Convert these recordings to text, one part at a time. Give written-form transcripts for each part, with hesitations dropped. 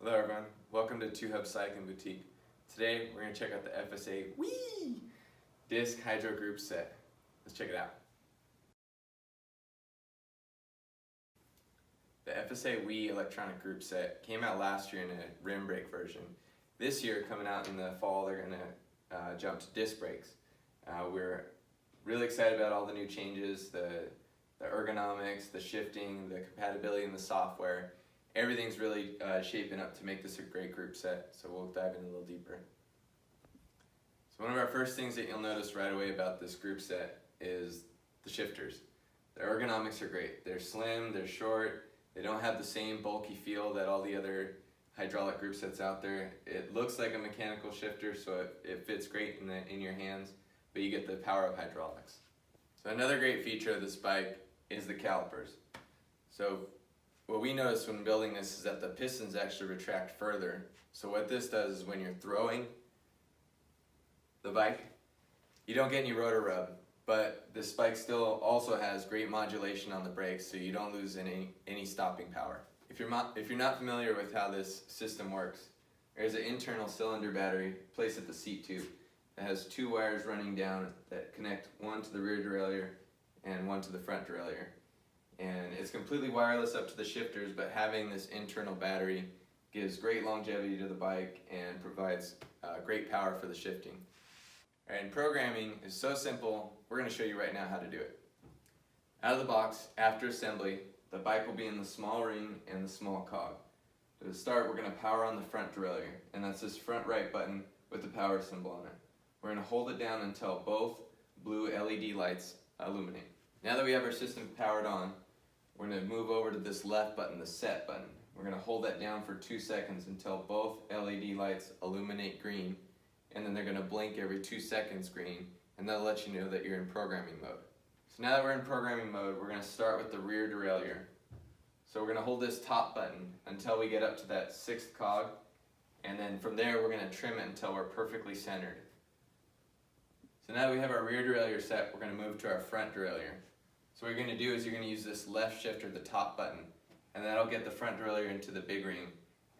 Hello everyone, welcome to Two Hub Cycling Boutique. Today we're going to check out the FSA Wii Disc Hydro Group Set. Let's check it out. The FSA Wii Electronic Group Set came out last year in a rim brake version. This year, coming out in the fall, they're going to jump to disc brakes. We're really excited about all the new changes, the ergonomics, the shifting, the compatibility in the software. Everything's really shaping up to make this a great group set, so we'll dive in a little deeper. So one of our first things that you'll notice right away about this group set is the shifters. The ergonomics are great. They're slim, they're short, they don't have the same bulky feel that all the other hydraulic group sets out there. It looks like a mechanical shifter, so it fits great in your hands, but you get the power of hydraulics. So another great feature of this bike is the calipers. So what we noticed when building this is that the pistons actually retract further. So what this does is when you're throwing the bike, you don't get any rotor rub, but this bike still also has great modulation on the brakes, so you don't lose any stopping power. If you're not familiar with how this system works, there's an internal cylinder battery placed at the seat tube that has two wires running down that connect one to the rear derailleur and one to the front derailleur. And it's completely wireless up to the shifters, but having this internal battery gives great longevity to the bike and provides great power for the shifting. All right, and programming is so simple, we're going to show you right now how to do it. Out of the box, after assembly, the bike will be in the small ring and the small cog. To start, we're going to power on the front derailleur, and that's this front right button with the power symbol on it. We're going to hold it down until both blue LED lights illuminate. Now that we have our system powered on, we're going to move over to this left button, the set button. We're going to hold that down for 2 seconds until both LED lights illuminate green, and then they're going to blink every 2 seconds green, and that'll let you know that you're in programming mode. So now that we're in programming mode, we're going to start with the rear derailleur. So we're going to hold this top button until we get up to that 6th cog, and then from there we're going to trim it until we're perfectly centered. So now that we have our rear derailleur set, we're going to move to our front derailleur. So what you're going to do is you're going to use this left shifter, the top button, and that'll get the front derailleur into the big ring.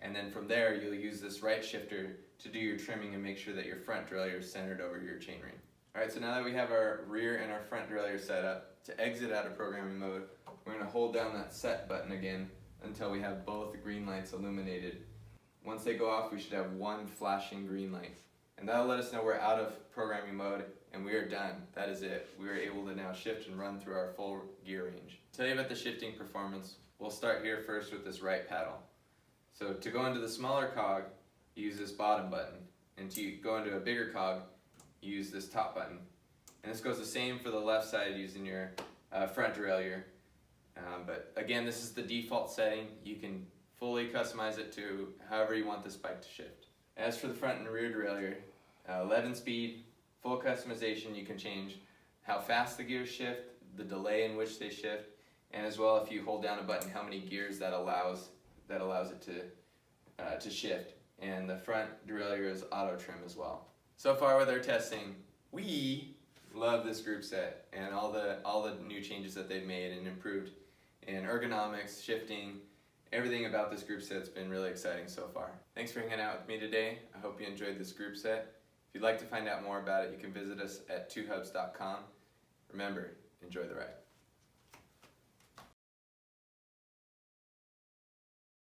And then from there, you'll use this right shifter to do your trimming and make sure that your front derailleur is centered over your chainring. Alright, so now that we have our rear and our front derailleur set up, to exit out of programming mode, we're going to hold down that set button again until we have both green lights illuminated. Once they go off, we should have one flashing green light. And that'll let us know we're out of programming mode and we are done. That is it. We are able to now shift and run through our full gear range. To tell you about the shifting performance, we'll start here first with this right paddle. So to go into the smaller cog, you use this bottom button. And to go into a bigger cog, you use this top button. And this goes the same for the left side using your front derailleur. But again, this is the default setting. You can fully customize it to however you want this bike to shift. As for the front and rear derailleur, 11 speed, full customization. You can change how fast the gears shift, the delay in which they shift, and as well if you hold down a button, how many gears that allows it to shift. And the front derailleur is auto trim as well. So far with our testing, we love this group set and all the new changes that they've made and improved in ergonomics, shifting. Everything about this group set's been really exciting so far. Thanks for hanging out with me today. I hope you enjoyed this group set. If you'd like to find out more about it, you can visit us at twohubs.com. Remember, enjoy the ride.